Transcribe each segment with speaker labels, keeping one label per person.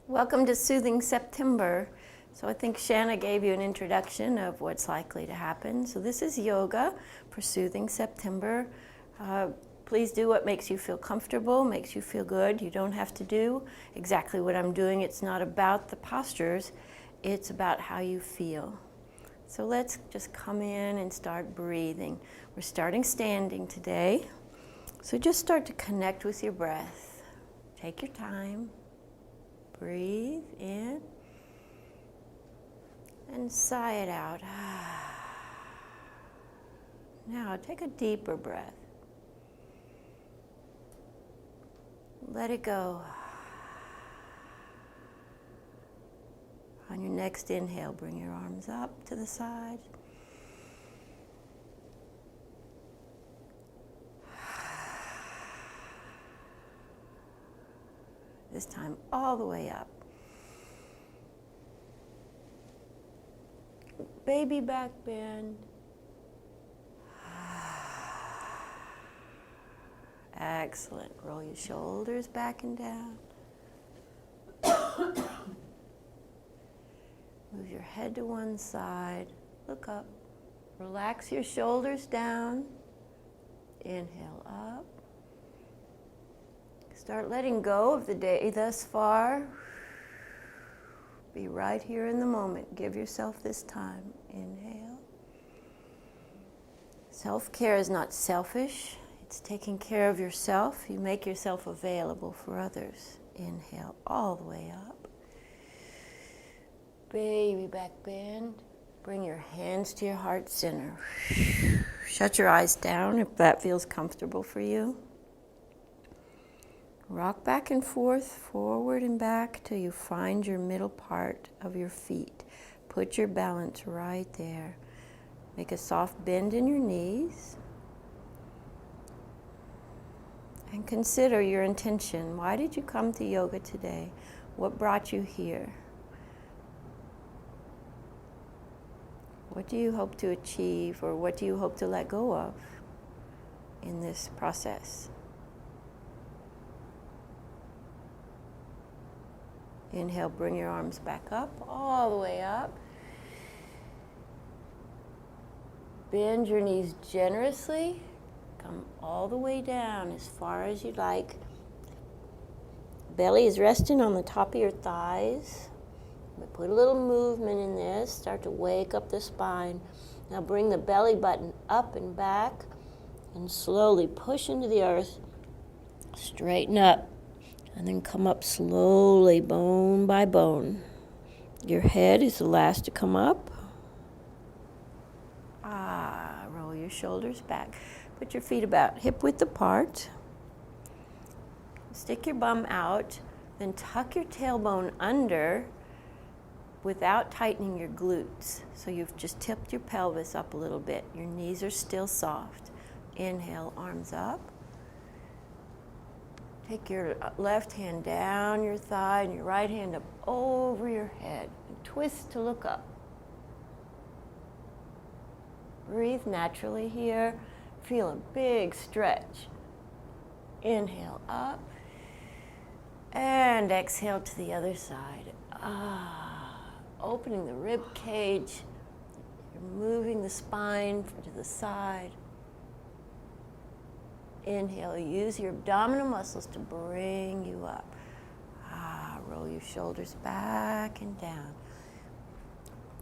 Speaker 1: Welcome to Soothing September. So I think Shanna gave you an introduction of what's likely to happen. So this is yoga for Soothing September. Please do what makes you feel comfortable, makes you feel good. You don't have to do exactly what I'm doing. It's not about the postures, it's about how you feel. So let's just come in and start breathing. We're starting standing today. So just start to connect with your breath. Take your time. Breathe in and sigh it out. Now take a deeper breath. Let it go. On your next inhale, bring your arms up to the side. This time all the way up. Baby back bend. Excellent. Roll your shoulders back and down. Move your head to one side. Look up. Relax your shoulders down. Inhale up. Start letting go of the day thus far. Be right here in the moment. Give yourself this time. Inhale. Self-care is not selfish. It's taking care of yourself. You make yourself available for others. Inhale all the way up. Baby back bend. Bring your hands to your heart center. Shut your eyes down if that feels comfortable for you. Rock back and forth, forward and back till you find your middle part of your feet. Put your balance right there. Make a soft bend in your knees. And consider your intention. Why did you come to yoga today? What brought you here? What do you hope to achieve, or what do you hope to let go of in this process? Inhale, bring your arms back up, all the way up. Bend your knees generously. Come all the way down as far as you'd like. Belly is resting on the top of your thighs. But put a little movement in this. Start to wake up the spine. Now bring the belly button up and back and slowly push into the earth. Straighten up. And then come up slowly, bone by bone. Your head is the last to come up. Roll your shoulders back. Put your feet about hip-width apart. Stick your bum out. Then tuck your tailbone under without tightening your glutes. So you've just tipped your pelvis up a little bit. Your knees are still soft. Inhale, arms up. Take your left hand down your thigh and your right hand up over your head. And twist to look up. Breathe naturally here. Feel a big stretch. Inhale up. And exhale to the other side. Opening the rib cage. You're moving the spine to the side. Inhale, use your abdominal muscles to bring you up. Roll your shoulders back and down.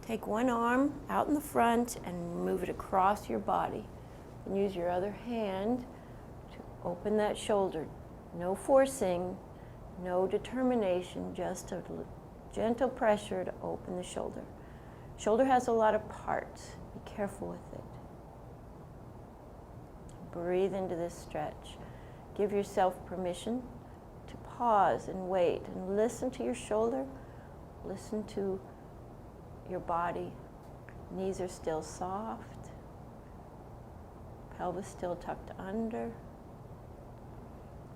Speaker 1: Take one arm out in the front and move it across your body. And use your other hand to open that shoulder. No forcing, no determination, just a gentle pressure to open the shoulder. Shoulder has a lot of parts. Be careful with it. Breathe into this stretch. Give yourself permission to pause and wait and listen to your shoulder. Listen to your body. Knees are still soft. Pelvis still tucked under.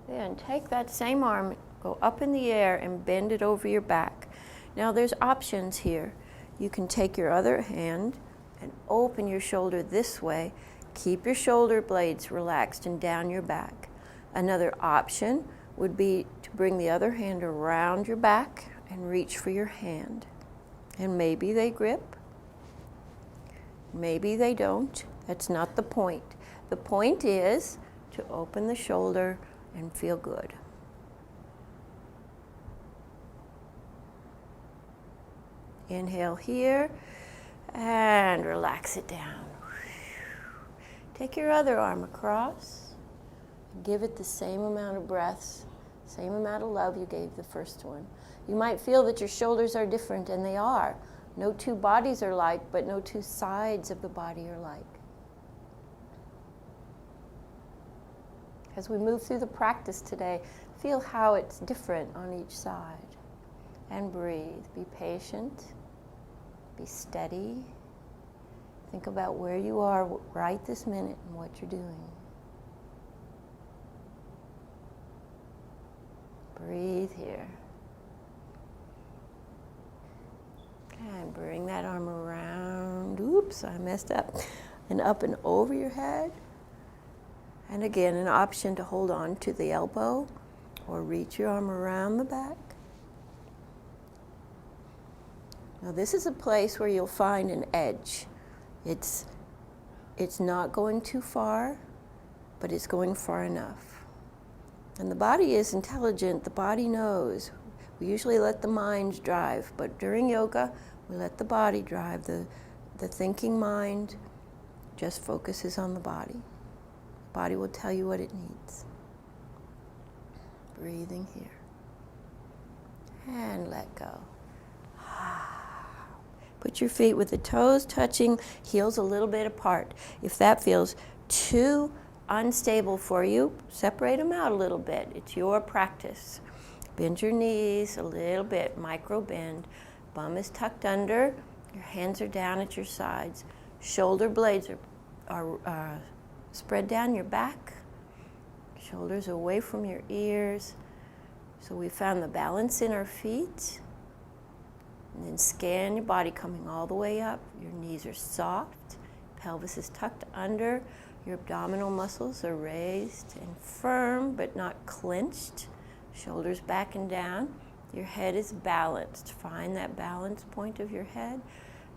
Speaker 1: Then take that same arm, go up in the air and bend it over your back. Now there's options here. You can take your other hand and open your shoulder this way. Keep your shoulder blades relaxed and down your back. Another option would be to bring the other hand around your back and reach for your hand. And maybe they grip, maybe they don't. That's not the point. The point is to open the shoulder and feel good. Inhale here and relax it down. Take your other arm across. Give it the same amount of breaths, same amount of love you gave the first one. You might feel that your shoulders are different, and they are. No two bodies are like, but no two sides of the body are like. As we move through the practice today, feel how it's different on each side. And breathe. Be patient. Be steady. Think about where you are right this minute and what you're doing. Breathe here. And bring that arm around. Oops, I messed up. And up and over your head. And again, an option to hold on to the elbow or reach your arm around the back. Now this is a place where you'll find an edge. It's not going too far, but it's going far enough. And the body is intelligent, the body knows. We usually let the mind drive, but during yoga, we let the body drive. The thinking mind just focuses on the body. The body will tell you what it needs. Breathing here. And let go. Put your feet with the toes touching, heels a little bit apart. If that feels too unstable for you, separate them out a little bit. It's your practice. Bend your knees a little bit, micro bend. Bum is tucked under. Your hands are down at your sides. Shoulder blades are spread down your back. Shoulders away from your ears. So we found the balance in our feet. And then scan your body coming all the way up. Your knees are soft. Pelvis is tucked under. Your abdominal muscles are raised and firm, but not clenched. Shoulders back and down. Your head is balanced. Find that balance point of your head.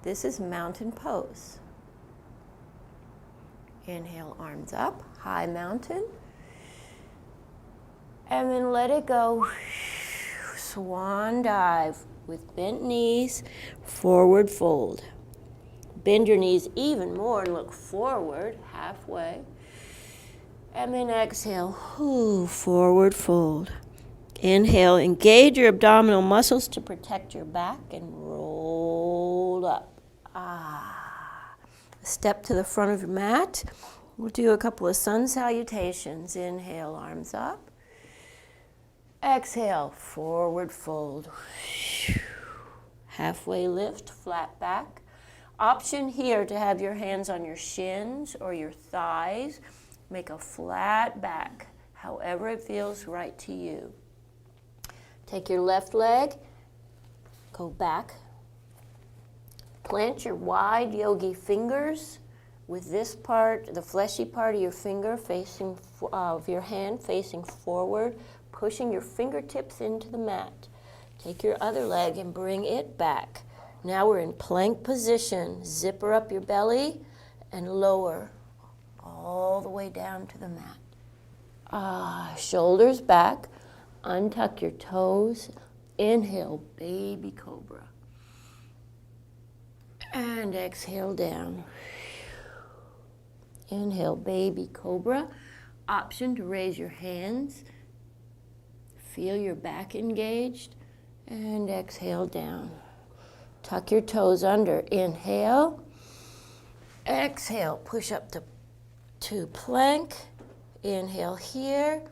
Speaker 1: This is mountain pose. Inhale, arms up, high mountain. And then let it go. Swan dive with bent knees, forward fold. Bend your knees even more and look forward, halfway. And then exhale, forward fold. Inhale, engage your abdominal muscles to protect your back and roll up. Step to the front of your mat. We'll do a couple of sun salutations. Inhale, arms up. Exhale, forward fold. Halfway lift, flat back. Option here to have your hands on your shins or your thighs. Make a flat back, however it feels right to you. Take your left leg, go back. Plant your wide yogi fingers with this part, the fleshy part of your finger facing, of your hand facing forward, pushing your fingertips into the mat. Take your other leg and bring it back. Now we're in plank position. Zipper up your belly and lower all the way down to the mat. Shoulders back. Untuck your toes. Inhale, baby cobra. And exhale down. Inhale, baby cobra. Option to raise your hands. Feel your back engaged. And exhale down. Tuck your toes under. Inhale. Exhale, push up to plank. Inhale here.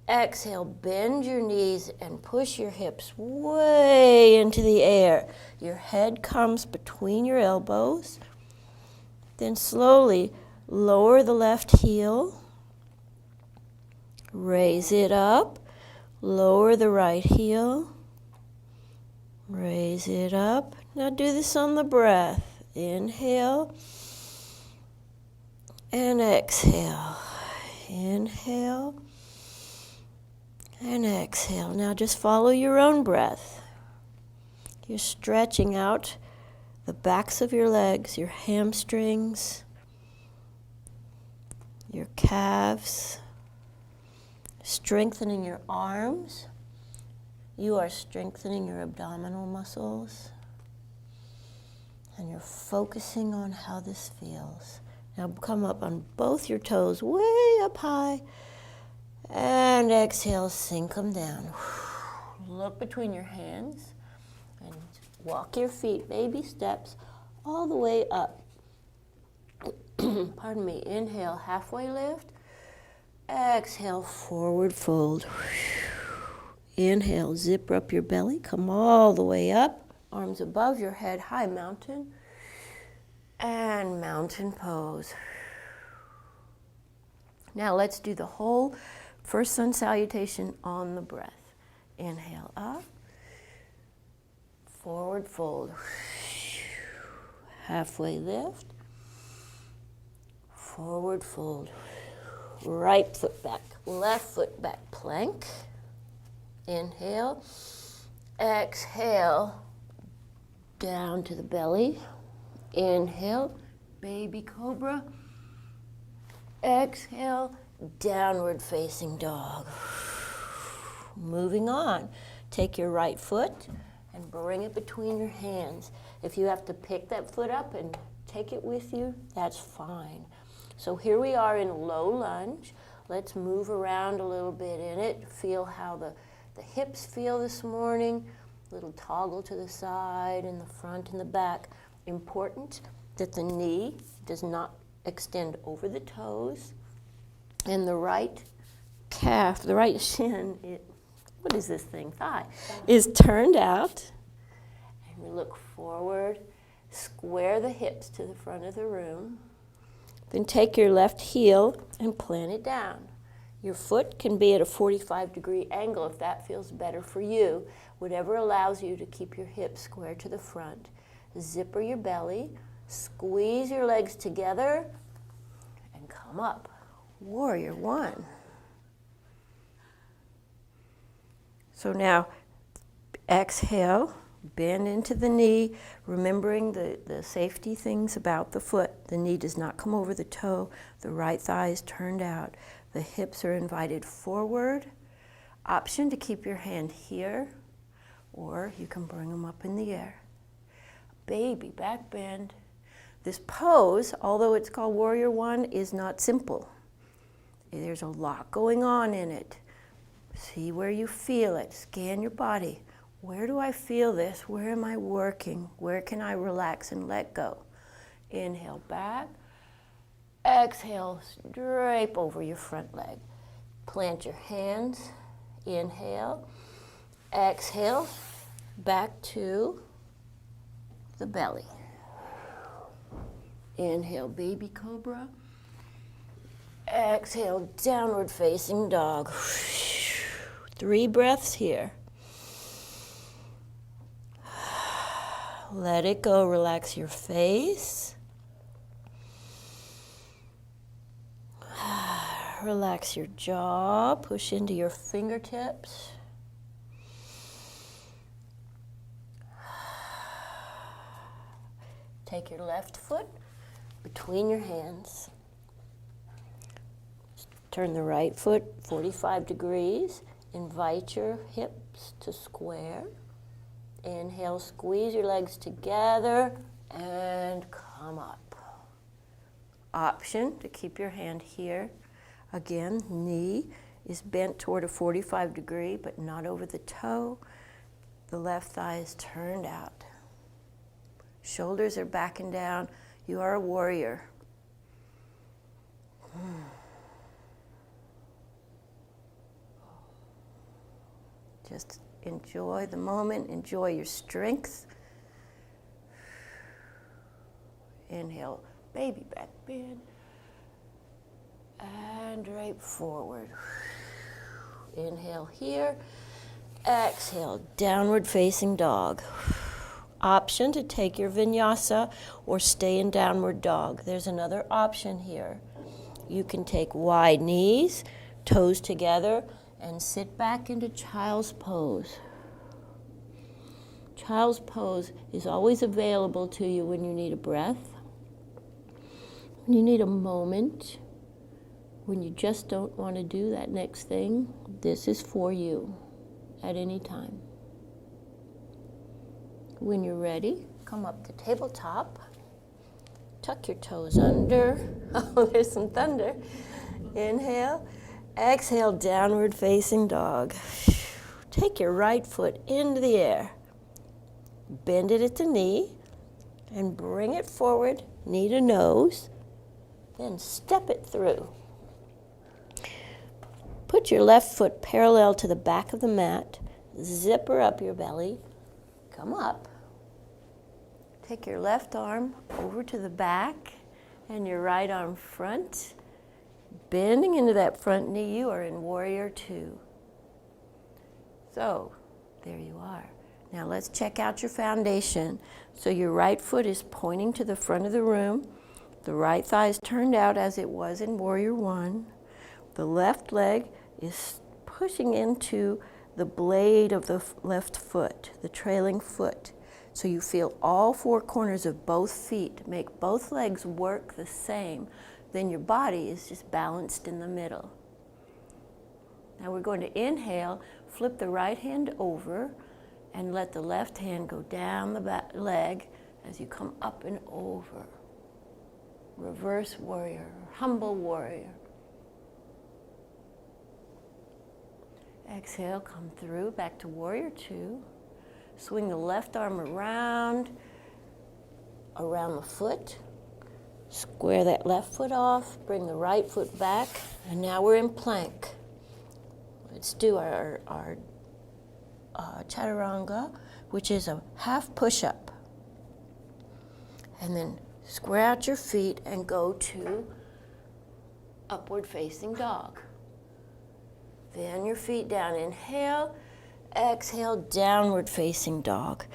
Speaker 1: Exhale, bend your knees and push your hips way into the air. Your head comes between your elbows. Then slowly lower the left heel. Raise it up. Lower the right heel. Raise it up. Now do this on the breath. Inhale and exhale. Inhale and exhale. Now just follow your own breath. You're stretching out the backs of your legs, your hamstrings, your calves, strengthening your arms. You are strengthening your abdominal muscles, and you're focusing on how this feels. Now come up on both your toes, way up high, and exhale, sink them down. Look between your hands and walk your feet, baby steps, all the way up. Pardon me. Inhale, halfway lift. Exhale, forward fold. Inhale, zipper up your belly, come all the way up. Arms above your head, high mountain. And mountain pose. Now let's do the whole first sun salutation on the breath. Inhale up. Forward fold. Halfway lift. Forward fold. Right foot back, left foot back, plank. Inhale. Exhale. Down to the belly. Inhale. Baby cobra. Exhale. Downward facing dog. Moving on. Take your right foot and bring it between your hands. If you have to pick that foot up and take it with you, that's fine. So here we are in low lunge. Let's move around a little bit in it. Feel how the hips feel this morning. Little toggle to the side and the front and the back. Important that the knee does not extend over the toes. And the right calf, the right shin, what is this thing? Thigh, is turned out. And we look forward. Square the hips to the front of the room. Then take your left heel and plant it down. Your foot can be at a 45-degree angle if that feels better for you. Whatever allows you to keep your hips square to the front. Zipper your belly, squeeze your legs together, and come up. Warrior one. So now, exhale. Bend into the knee, remembering the safety things about the foot. The knee does not come over the toe. The right thigh is turned out. The hips are invited forward. Option to keep your hand here, or you can bring them up in the air. Baby back bend. This pose, although it's called Warrior One, is not simple. There's a lot going on in it. See where you feel it. Scan your body. Where do I feel this? Where am I working? Where can I relax and let go? Inhale back. Exhale, drape over your front leg. Plant your hands. Inhale. Exhale, back to the belly. Inhale, baby cobra. Exhale, downward facing dog. 3 breaths here. Let it go. Relax your face. Relax your jaw. Push into your fingertips. Take your left foot between your hands. Turn the right foot 45 degrees. Invite your hips to square. Inhale, squeeze your legs together and come up. Option to keep your hand here. Again, knee is bent toward a 45 degree, but not over the toe. The left thigh is turned out. Shoulders are backing down. You are a warrior. Just enjoy the moment, enjoy your strength. Inhale, baby back bend. And drape forward. Inhale here. Exhale, downward facing dog. Option to take your vinyasa or stay in downward dog. There's another option here. You can take wide knees, toes together, and sit back into child's pose. Child's pose is always available to you when you need a breath, when you need a moment, when you just don't want to do that next thing. This is for you at any time. When you're ready, come up to tabletop. Tuck your toes under. Oh, there's some thunder. Inhale. Exhale, downward facing dog. Take your right foot into the air. Bend it at the knee and bring it forward, knee to nose. Then step it through. Put your left foot parallel to the back of the mat. Zipper up your belly. Come up. Take your left arm over to the back and your right arm front. Bending into that front knee, you are in Warrior Two. So, there you are. Now let's check out your foundation. So your right foot is pointing to the front of the room. The right thigh is turned out as it was in Warrior One. The left leg is pushing into the blade of the left foot, the trailing foot. So you feel all four corners of both feet. Make both legs work the same. Then your body is just balanced in the middle. Now we're going to inhale, flip the right hand over, and let the left hand go down the back leg as you come up and over. Reverse warrior, humble warrior. Exhale, come through, back to Warrior Two. Swing the left arm around the foot. Square that left foot off, bring the right foot back, and now we're in plank. Let's do our chaturanga, which is a half push-up. And then square out your feet and go to upward facing dog. Then your feet down, inhale. Exhale, downward facing dog.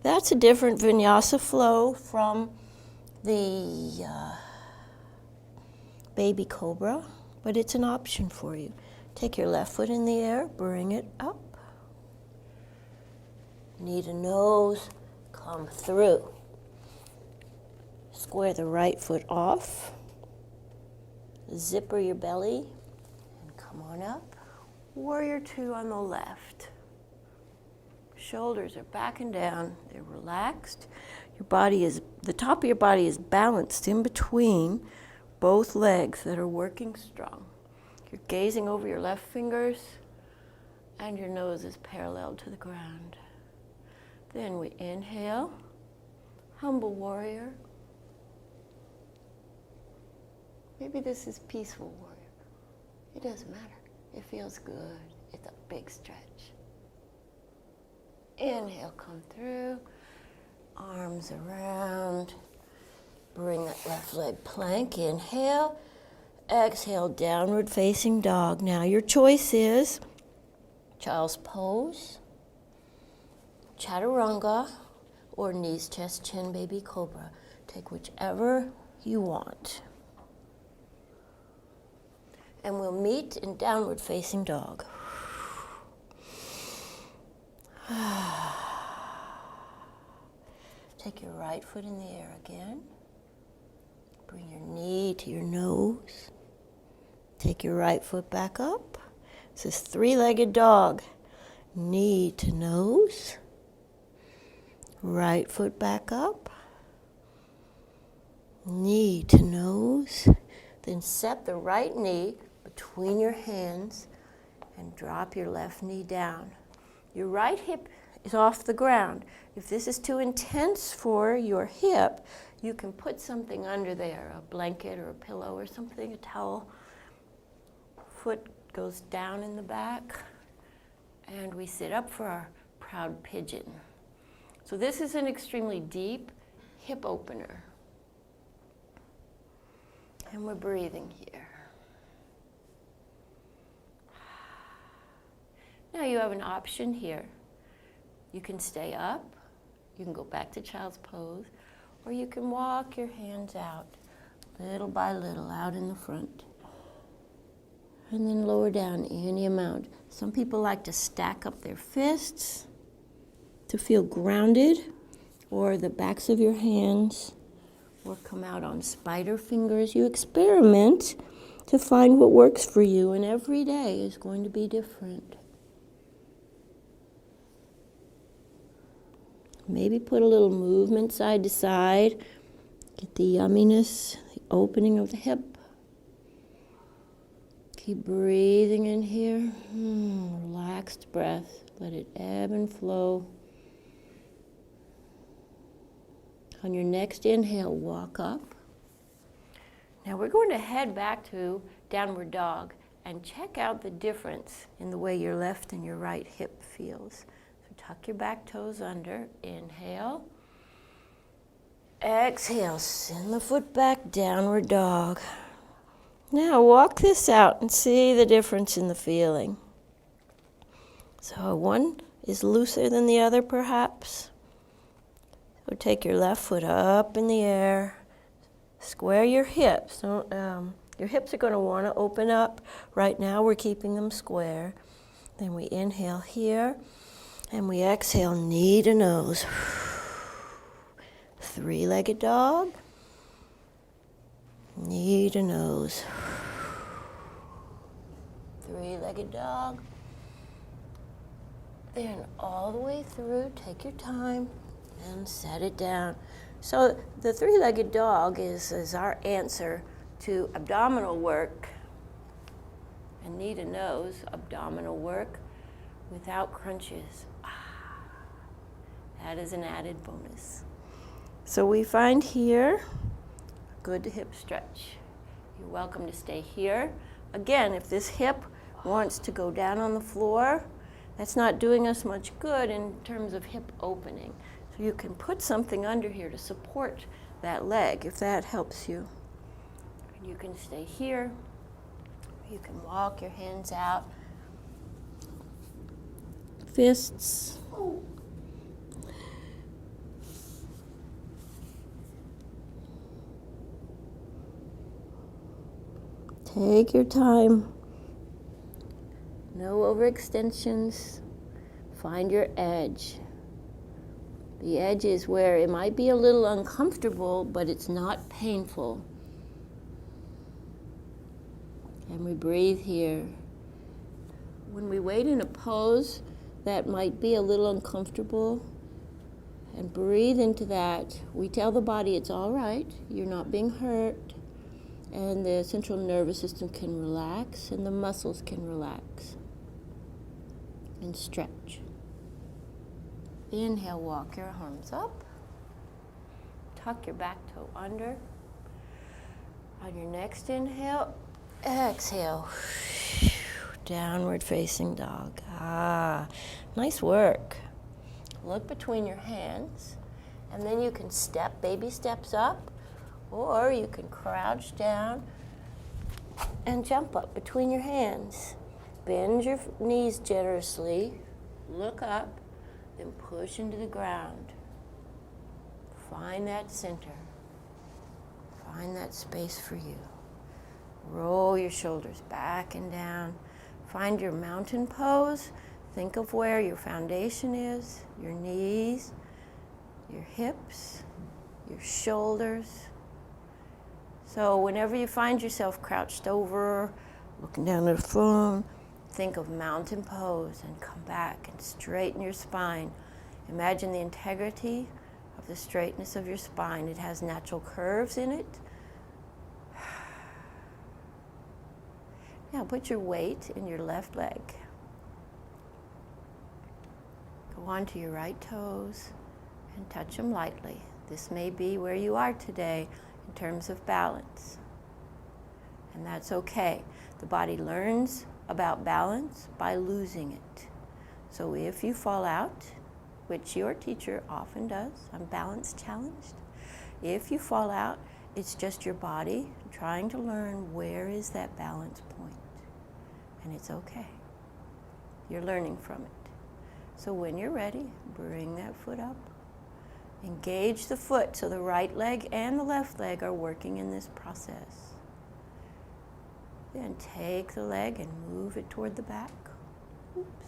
Speaker 1: That's a different vinyasa flow from the baby cobra, but it's an option for you. Take your left foot in the air, bring it up. Knee to nose, come through. Square the right foot off. Zipper your belly, and come on up. Warrior Two on the left. Shoulders are back and down, they're relaxed. The top of your body is balanced in between both legs that are working strong. You're gazing over your left fingers and your nose is parallel to the ground. Then we inhale, humble warrior. Maybe this is peaceful warrior. It doesn't matter. It feels good. It's a big stretch. Inhale, come through, arms around, bring that left leg plank, inhale, exhale, downward facing dog. Now your choice is child's pose, chaturanga, or knees, chest, chin, baby cobra. Take whichever you want. And we'll meet in downward facing dog. Take your right foot in the air again. Bring your knee to your nose. Take your right foot back up. This is three-legged dog. Knee to nose. Right foot back up. Knee to nose. Then set the right knee between your hands and drop your left knee down. Your right hip is off the ground. If this is too intense for your hip, you can put something under there, a blanket or a pillow or something, a towel. Foot goes down in the back, and we sit up for our proud pigeon. So this is an extremely deep hip opener. And we're breathing here. Now you have an option here. You can stay up, you can go back to child's pose, or you can walk your hands out little by little out in the front. And then lower down any amount. Some people like to stack up their fists to feel grounded, or the backs of your hands, or come out on spider fingers. You experiment to find what works for you, and every day is going to be different. Maybe put a little movement side to side. Get the yumminess, the opening of the hip. Keep breathing in here. Relaxed breath. Let it ebb and flow. On your next inhale, walk up. Now we're going to head back to downward dog and check out the difference in the way your left and your right hip feels. Tuck your back toes under. Inhale. Exhale. Send the foot back. Downward dog. Now walk this out and see the difference in the feeling. So one is looser than the other, perhaps. So take your left foot up in the air. Square your hips. Your hips are going to want to open up. Right now we're keeping them square. Then we inhale here. And we exhale, knee to nose. Three-legged dog. Knee to nose. Three-legged dog. Then all the way through, take your time and set it down. So the three-legged dog is our answer to abdominal work and knee to nose, abdominal work without crunches. That is an added bonus. So we find here a good hip stretch. You're welcome to stay here. Again, if this hip wants to go down on the floor, that's not doing us much good in terms of hip opening. So you can put something under here to support that leg if that helps you. And you can stay here. You can walk your hands out. Fists. Take your time. No overextensions. Find your edge. The edge is where it might be a little uncomfortable, but it's not painful. And we breathe here. When we wait in a pose that might be a little uncomfortable, and breathe into that, we tell the body it's all right, you're not being hurt. And the central nervous system can relax, and the muscles can relax. And stretch. Inhale, walk your arms up. Tuck your back toe under. On your next inhale, exhale. Downward facing dog. Nice work. Look between your hands, and then you can step, baby steps up. Or you can crouch down and jump up between your hands. Bend your knees generously. Look up, then push into the ground. Find that center. Find that space for you. Roll your shoulders back and down. Find your mountain pose. Think of where your foundation is, your knees, your hips, your shoulders. So whenever you find yourself crouched over, looking down at a phone, think of mountain pose and come back and straighten your spine. Imagine the integrity of the straightness of your spine. It has natural curves in it. Now put your weight in your left leg. Go onto your right toes and touch them lightly. This may be where you are today in terms of balance. And that's okay. The body learns about balance by losing it. So if you fall out, which your teacher often does, I'm balance challenged. If you fall out, it's just your body trying to learn where is that balance point. And it's okay. You're learning from it. So when you're ready, bring that foot up. Engage the foot so the right leg and the left leg are working in this process. Then take the leg and move it toward the back. Oops.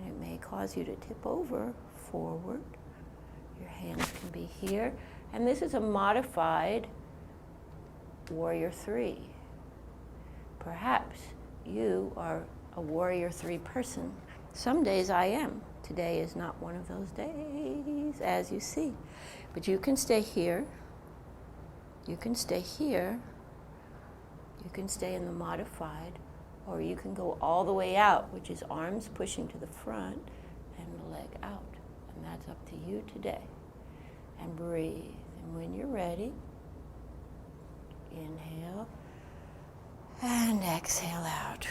Speaker 1: And it may cause you to tip over forward. Your hands can be here. And this is a modified Warrior 3. Perhaps you are a Warrior 3 person. Some days I am. Today is not one of those days, as you see. But you can stay here. You can stay here. You can stay in the modified, or you can go all the way out, which is arms pushing to the front and the leg out. And that's up to you today. And breathe. And when you're ready, inhale and exhale out.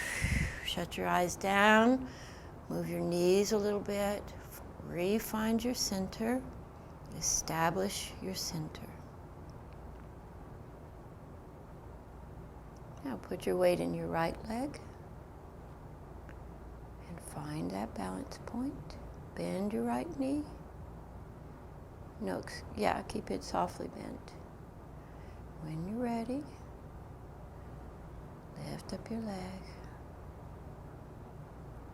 Speaker 1: Shut your eyes down. Move your knees a little bit. Re-find your center. Establish your center. Now put your weight in your right leg and find that balance point. Bend your right knee. No, yeah, keep it softly bent. When you're ready, lift up your leg.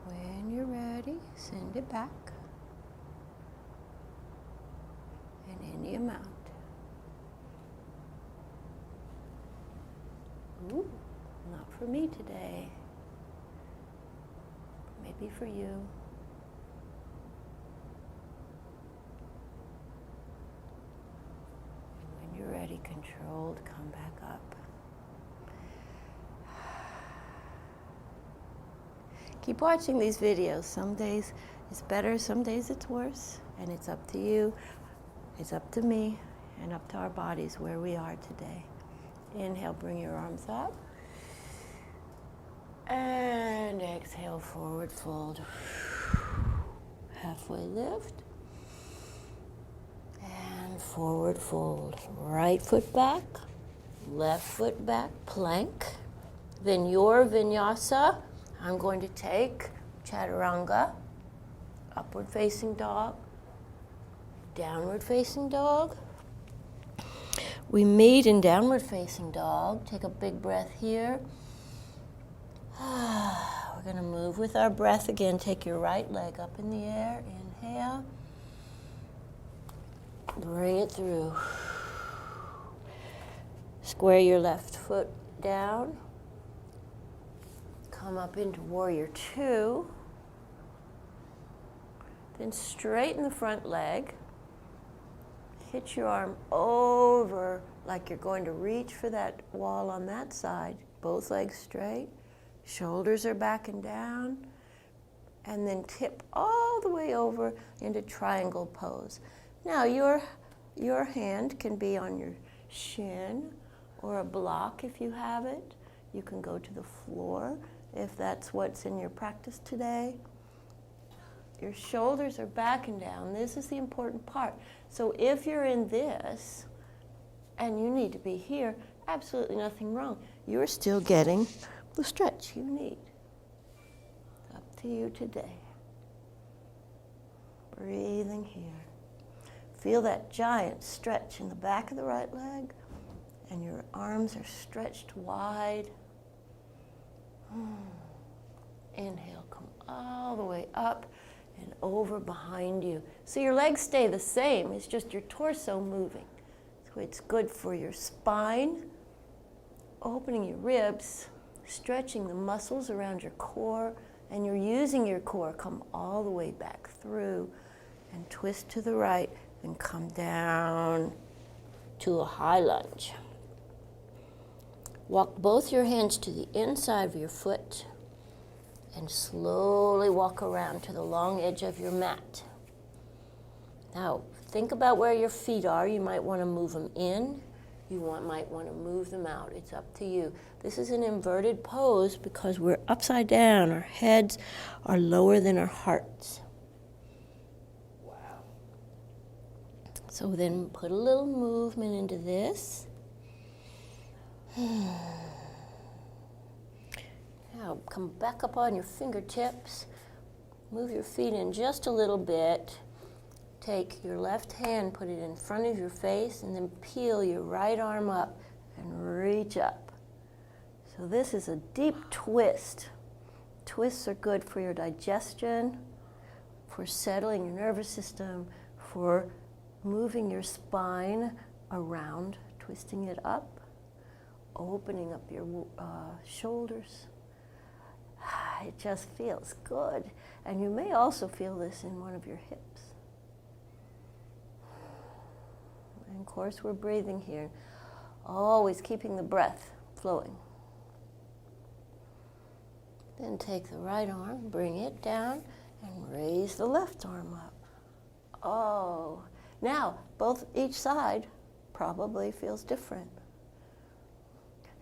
Speaker 1: When you're ready, send it back. And any amount. Ooh, not for me today. Maybe for you. When you're ready, controlled, come back up. Keep watching these videos. Some days it's better, some days it's worse. And it's up to you, it's up to me, and up to our bodies where we are today. Inhale, bring your arms up. And exhale, forward fold. Halfway lift. And forward fold. Right foot back, left foot back, plank. Then your vinyasa, I'm going to take chaturanga, upward facing dog, downward facing dog. We meet in downward facing dog. Take a big breath here. We're going to move with our breath again. Take your right leg up in the air. Inhale. Bring it through. Square your left foot down. Come up into Warrior 2. Then straighten the front leg. Hit your arm over like you're going to reach for that wall on that side. Both legs straight. Shoulders are back and down. And then tip all the way over into triangle pose. Now your hand can be on your shin or a block if you have it. You can go to the floor if that's what's in your practice today. Your shoulders are back and down. This is the important part. So if you're in this and you need to be here, absolutely nothing wrong. You're still getting the stretch you need. It's up to you today. Breathing here. Feel that giant stretch in the back of the right leg, and your arms are stretched wide. Inhale, come all the way up and over behind you. So your legs stay the same, it's just your torso moving. So it's good for your spine, opening your ribs, stretching the muscles around your core, and you're using your core. Come all the way back through and twist to the right, then come down to a high lunge. Walk both your hands to the inside of your foot and slowly walk around to the long edge of your mat. Now, think about where your feet are. You might want to move them in. You might want to move them out. It's up to you. This is an inverted pose because we're upside down. Our heads are lower than our hearts. Wow. So then put a little movement into this. Now come back up on your fingertips. Move your feet in just a little bit. Take your left hand, put it in front of your face, and then peel your right arm up and reach up. So this is a deep twist. Twists are good for your digestion. for settling your nervous system, for moving your spine around, twisting it up, opening up your shoulders. It just feels good. And you may also feel this in one of your hips. And of course, we're breathing here, always keeping the breath flowing. Then take the right arm, bring it down, and raise the left arm up. Oh, now each side probably feels different.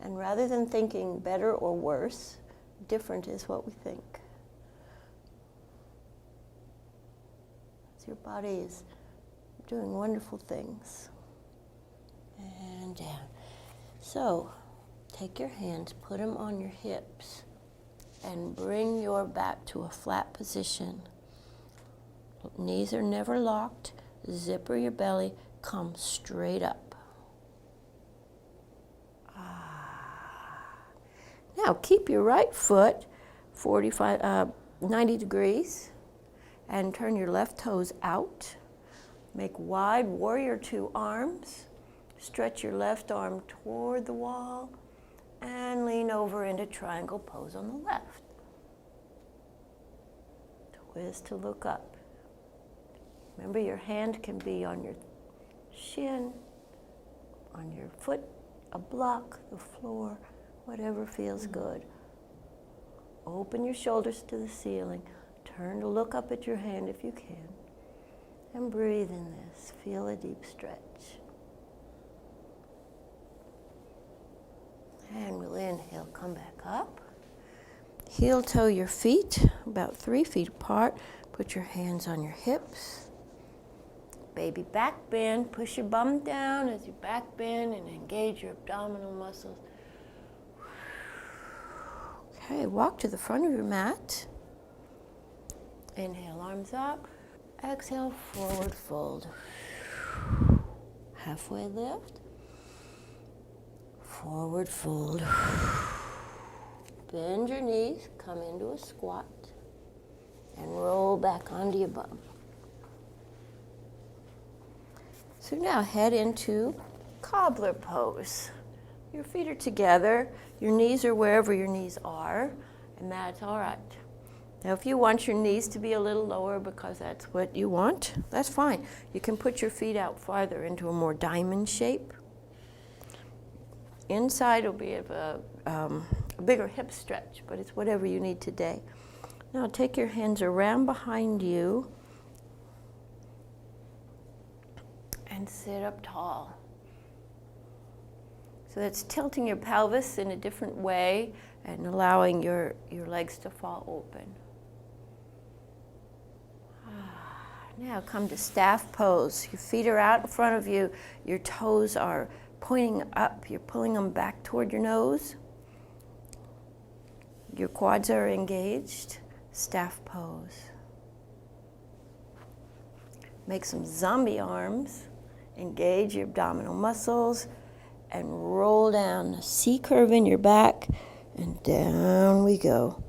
Speaker 1: And rather than thinking better or worse, different is what we think. So your body is doing wonderful things. And down. So take your hands, put them on your hips, and bring your back to a flat position. Knees are never locked. Zipper your belly. Come straight up. Now keep your right foot 90 degrees and turn your left toes out. Make wide warrior two arms. Stretch your left arm toward the wall and lean over into triangle pose on the left. Twist to look up. Remember, your hand can be on your shin, on your foot, a block, the floor, whatever feels good. Open your shoulders to the ceiling. Turn to look up at your hand if you can. And breathe in this. Feel a deep stretch. And we'll inhale, come back up. Heel toe your feet about 3 feet apart. Put your hands on your hips. Baby back bend. Push your bum down as you back bend and engage your abdominal muscles. Okay, walk to the front of your mat. Inhale, arms up. Exhale, forward fold. Halfway lift. Forward fold. Bend your knees, come into a squat, and roll back onto your bum. So now head into cobbler pose. Your feet are together, your knees are wherever your knees are, and that's all right. Now if you want your knees to be a little lower because that's what you want, that's fine. You can put your feet out farther into a more diamond shape. Inside will be a bigger hip stretch, but it's whatever you need today. Now take your hands around behind you and sit up tall. So that's tilting your pelvis in a different way and allowing your legs to fall open. Now come to staff pose. Your feet are out in front of you. Your toes are pointing up. You're pulling them back toward your nose. Your quads are engaged. Staff pose. Make some zombie arms. Engage your abdominal muscles and roll down. A C curve in your back and down we go.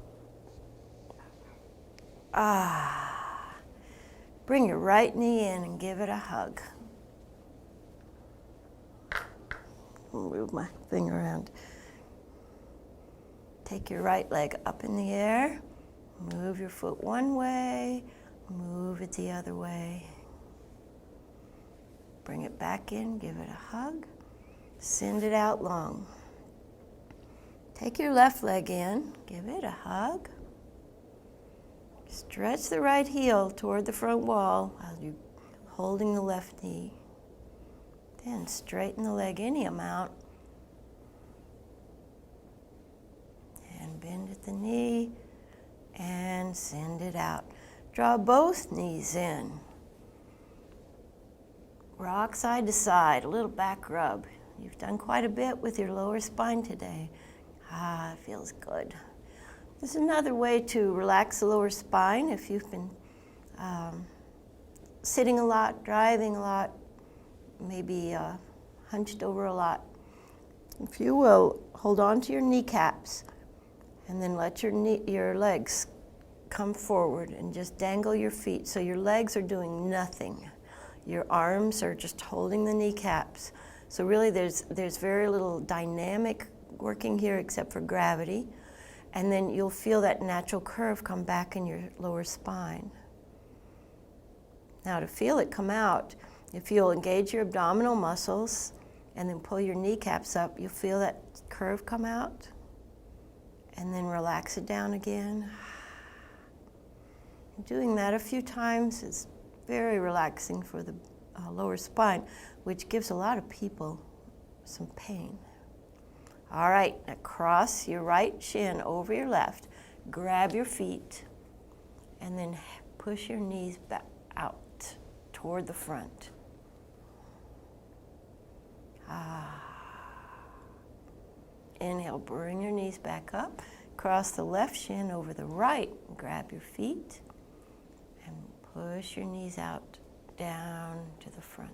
Speaker 1: Bring your right knee in and give it a hug. Move my thing around. Take your right leg up in the air. Move your foot one way. Move it the other way. Bring it back in. Give it a hug. Send it out long. Take your left leg in. Give it a hug. Stretch the right heel toward the front wall while you're holding the left knee. Then straighten the leg any amount. And bend at the knee and send it out. Draw both knees in. Rock side to side, a little back rub. You've done quite a bit with your lower spine today. It feels good. There's another way to relax the lower spine if you've been sitting a lot, driving a lot, maybe hunched over a lot. If you will, hold on to your kneecaps and then let your legs come forward and just dangle your feet so your legs are doing nothing. Your arms are just holding the kneecaps. So really there's very little dynamic working here except for gravity. And then you'll feel that natural curve come back in your lower spine. Now to feel it come out, if you'll engage your abdominal muscles and then pull your kneecaps up, you'll feel that curve come out. And then relax it down again. Doing that a few times is very relaxing for the lower spine, which gives a lot of people some pain. All right, now cross your right shin over your left, grab your feet, and then push your knees back out toward the front. Inhale, bring your knees back up, cross the left shin over the right, grab your feet, and push your knees out down to the front.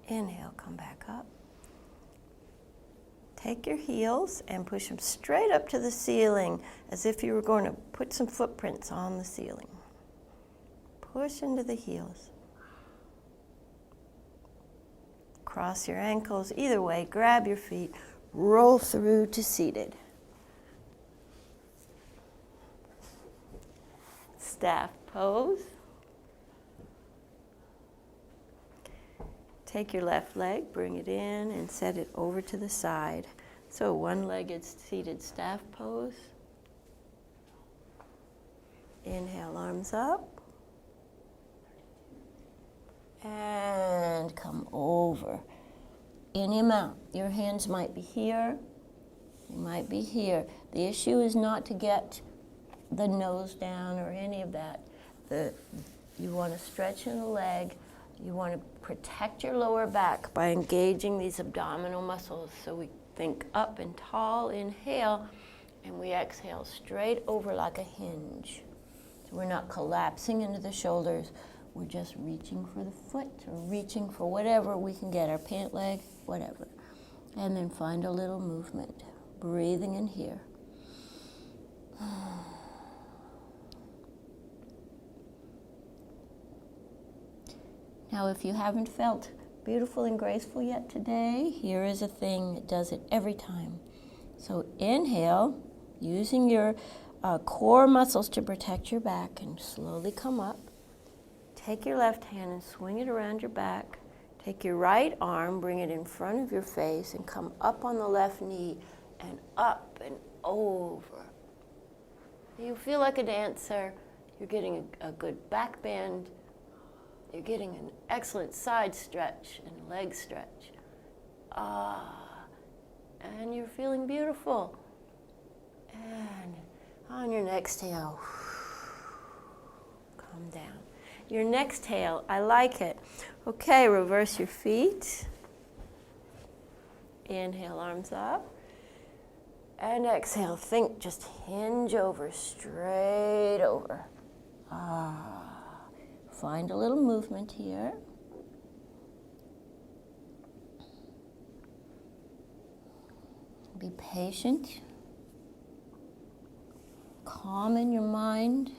Speaker 1: Inhale, come back up. Take your heels and push them straight up to the ceiling as if you were going to put some footprints on the ceiling. Push into the heels. Cross your ankles. Either way, grab your feet, roll through to seated. Staff pose. Take your left leg, bring it in, and set it over to the side. So one-legged seated staff pose. Inhale, arms up. And come over. Any amount. Your hands might be here. They might be here. The issue is not to get the nose down or any of that. You want to stretch in the leg. You want to protect your lower back by engaging these abdominal muscles. So we think up and tall, inhale, and we exhale straight over like a hinge. So we're not collapsing into the shoulders. We're just reaching for the foot or reaching for whatever we can get, our pant leg, whatever. And then find a little movement, breathing in here. Now, if you haven't felt beautiful and graceful yet today, here is a thing that does it every time. So inhale, using your core muscles to protect your back, and slowly come up. Take your left hand and swing it around your back. Take your right arm, bring it in front of your face, and come up on the left knee and up and over. You feel like a dancer. You're getting a good back bend. You're getting an excellent side stretch and leg stretch. And you're feeling beautiful. And on your next exhale, calm down. Your next exhale, I like it. Okay, reverse your feet. Inhale, arms up. And exhale, think, just hinge over, straight over. Find a little movement here. Be patient. Calm in your mind.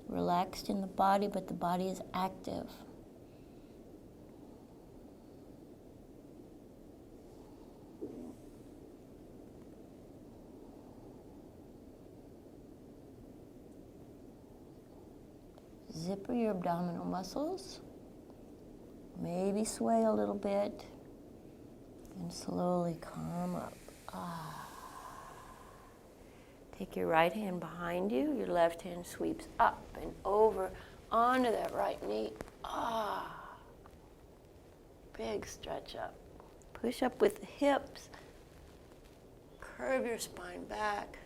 Speaker 1: Relaxed in the body, but the body is active. Zipper your abdominal muscles. Maybe sway a little bit. And slowly come up. Take your right hand behind you. Your left hand sweeps up and over onto that right knee. Big stretch up. Push up with the hips. Curve your spine back.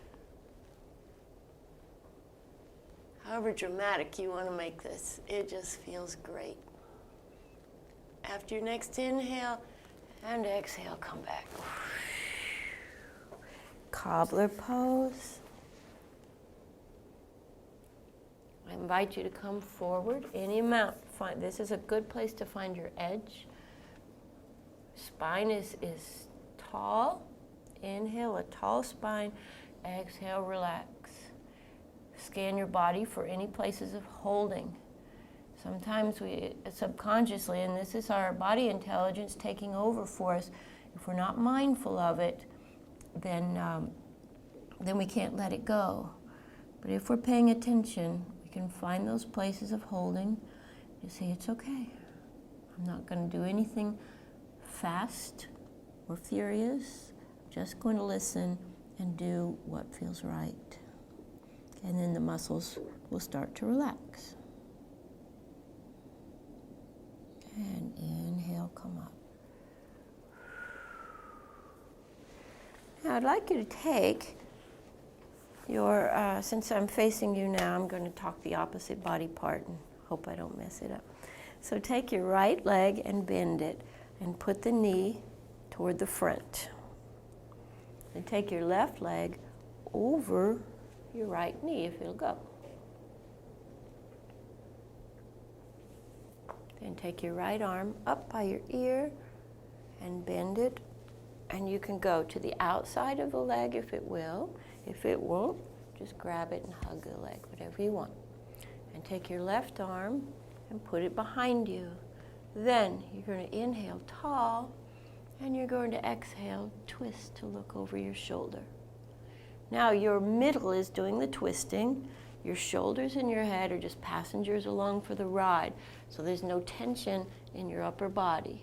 Speaker 1: However dramatic you want to make this, it just feels great. After your next inhale and exhale, come back. Cobbler pose. I invite you to come forward any amount. This is a good place to find your edge. Spine is tall. Inhale, a tall spine. Exhale, relax. Scan your body for any places of holding. Sometimes we subconsciously, and this is our body intelligence taking over for us, if we're not mindful of it, then we can't let it go. But if we're paying attention, we can find those places of holding. You say, it's okay. I'm not going to do anything fast or furious. I'm just going to listen and do what feels right. And then the muscles will start to relax. And inhale, come up. Now I'd like you to take your, since I'm facing you now, I'm going to talk the opposite body part and hope I don't mess it up. So take your right leg and bend it and put the knee toward the front. And take your left leg over your right knee if it'll go. Then take your right arm up by your ear and bend it. And you can go to the outside of the leg if it will. If it won't, just grab it and hug the leg, whatever you want. And take your left arm and put it behind you. Then you're going to inhale tall, and you're going to exhale, twist to look over your shoulder. Now your middle is doing the twisting. Your shoulders and your head are just passengers along for the ride. So there's no tension in your upper body.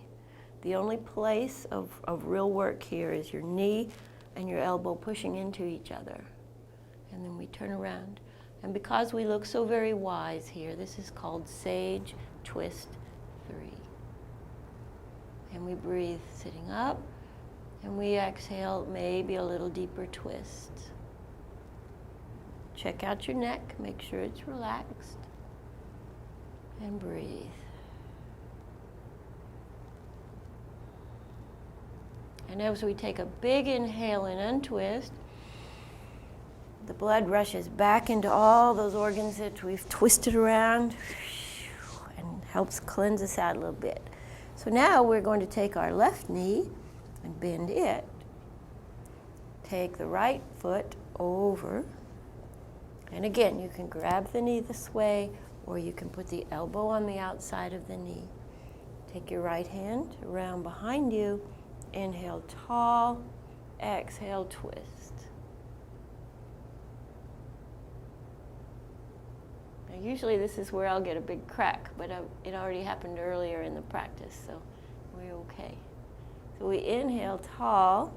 Speaker 1: The only place of real work here is your knee and your elbow pushing into each other. And then we turn around. And because we look so very wise here, this is called Sage Twist 3. And we breathe sitting up, and we exhale maybe a little deeper twist. Check out your neck, make sure it's relaxed, and breathe. And as we take a big inhale and untwist, the blood rushes back into all those organs that we've twisted around and helps cleanse us out a little bit. So now we're going to take our left knee and bend it. Take the right foot over. And again, you can grab the knee this way, or you can put the elbow on the outside of the knee. Take your right hand around behind you. Inhale tall, exhale twist. Now usually this is where I'll get a big crack, but it already happened earlier in the practice, so we're okay. So we inhale tall,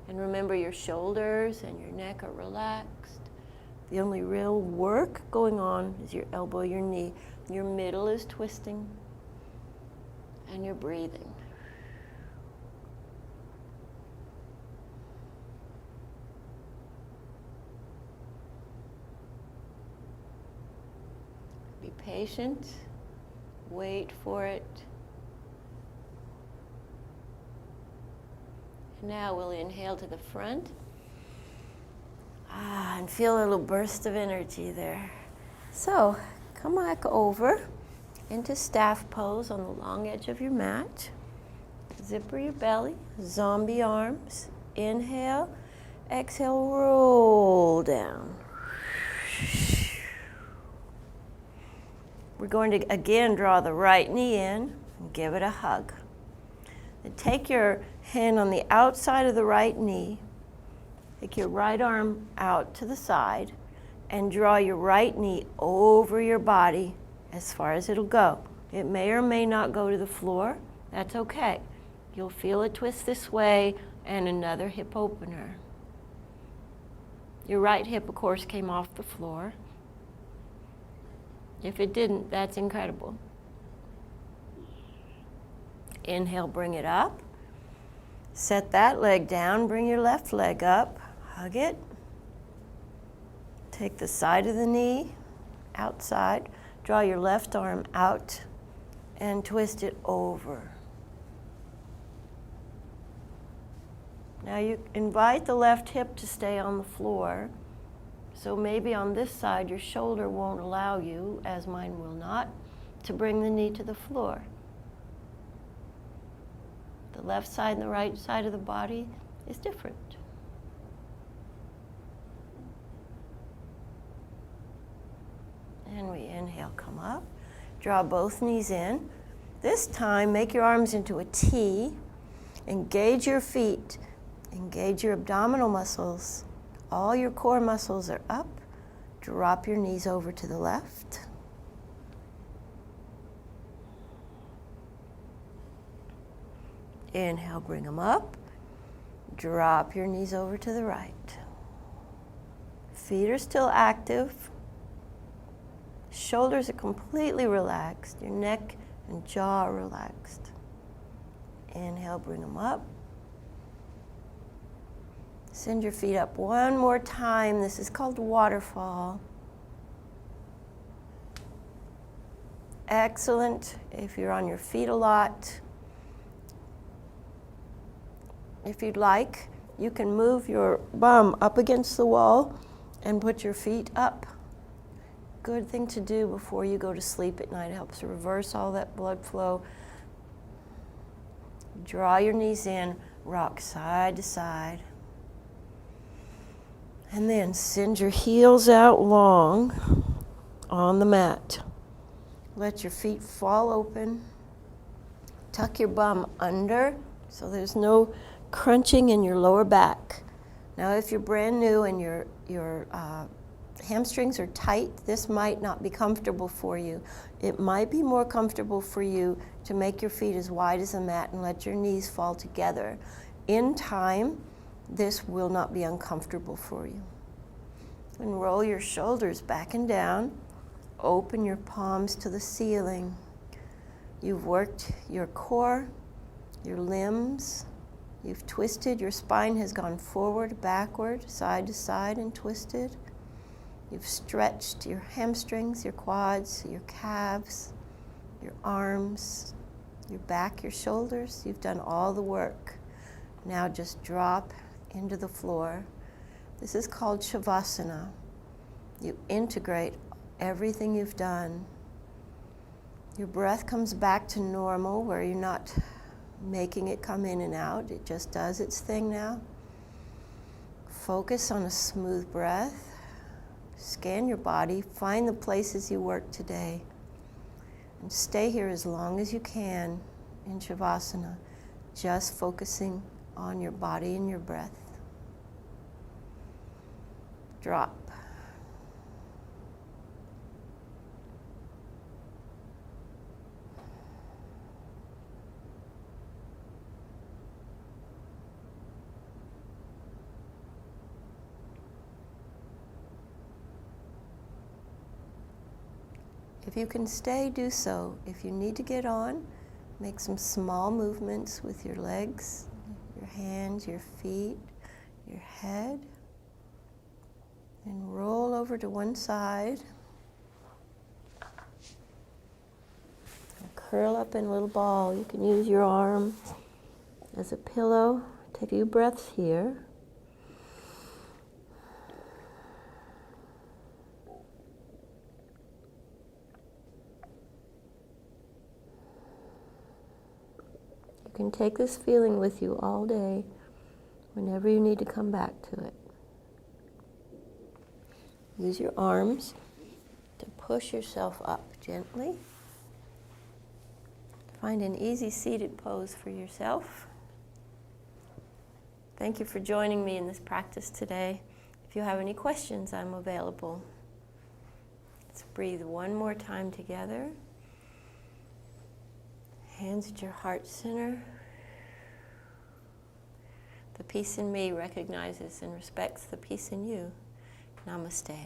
Speaker 1: and remember your shoulders and your neck are relaxed. The only real work going on is your elbow, your knee. Your middle is twisting, and you're breathing. Be patient, wait for it. And now we'll inhale to the front. And feel a little burst of energy there. So come back over into staff pose on the long edge of your mat. Zipper your belly, zombie arms. Inhale, exhale, roll down. We're going to again draw the right knee in and give it a hug. Then take your hand on the outside of the right knee. Take your right arm out to the side and draw your right knee over your body as far as it'll go. It may or may not go to the floor. That's okay. You'll feel a twist this way and another hip opener. Your right hip, of course, came off the floor. If it didn't, that's incredible. Inhale, bring it up. Set that leg down, bring your left leg up. Hug it. Take the side of the knee outside. Draw your left arm out and twist it over. Now you invite the left hip to stay on the floor. So maybe on this side your shoulder won't allow you, as mine will not, to bring the knee to the floor. The left side and the right side of the body is different. Inhale, come up. Draw both knees in. This time, make your arms into a T. Engage your feet. Engage your abdominal muscles. All your core muscles are up. Drop your knees over to the left. Inhale, bring them up. Drop your knees over to the right. Feet are still active. Shoulders are completely relaxed. Your neck and jaw are relaxed. Inhale, bring them up. Send your feet up one more time. This is called waterfall. Excellent if you're on your feet a lot. If you'd like, you can move your bum up against the wall and put your feet up. Good thing to do before you go to sleep at night. It helps to reverse all that blood flow. Draw your knees in, rock side to side. And then send your heels out long on the mat. Let your feet fall open. Tuck your bum under so there's no crunching in your lower back. Now, if you're brand new and your hamstrings are tight, this might not be comfortable for you. It might be more comfortable for you to make your feet as wide as the mat and let your knees fall together. In time, this will not be uncomfortable for you. And roll your shoulders back and down. Open your palms to the ceiling. You've worked your core, your limbs. You've twisted. Your spine has gone forward, backward, side to side, and twisted. You've stretched your hamstrings, your quads, your calves, your arms, your back, your shoulders. You've done all the work. Now just drop into the floor. This is called Shavasana. You integrate everything you've done. Your breath comes back to normal, where you're not making it come in and out. It just does its thing now. Focus on a smooth breath. Scan your body. Find the places you worked today. And stay here as long as you can in Shavasana, just focusing on your body and your breath. Drop. If you can stay, do so. If you need to get on, make some small movements with your legs, your hands, your feet, your head. And roll over to one side. And curl up in a little ball. You can use your arm as a pillow. Take a few breaths here. You can take this feeling with you all day, whenever you need to come back to it. Use your arms to push yourself up gently. Find an easy seated pose for yourself. Thank you for joining me in this practice today. If you have any questions, I'm available. Let's breathe one more time together. Hands at your heart center. The peace in me recognizes and respects the peace in you. Namaste.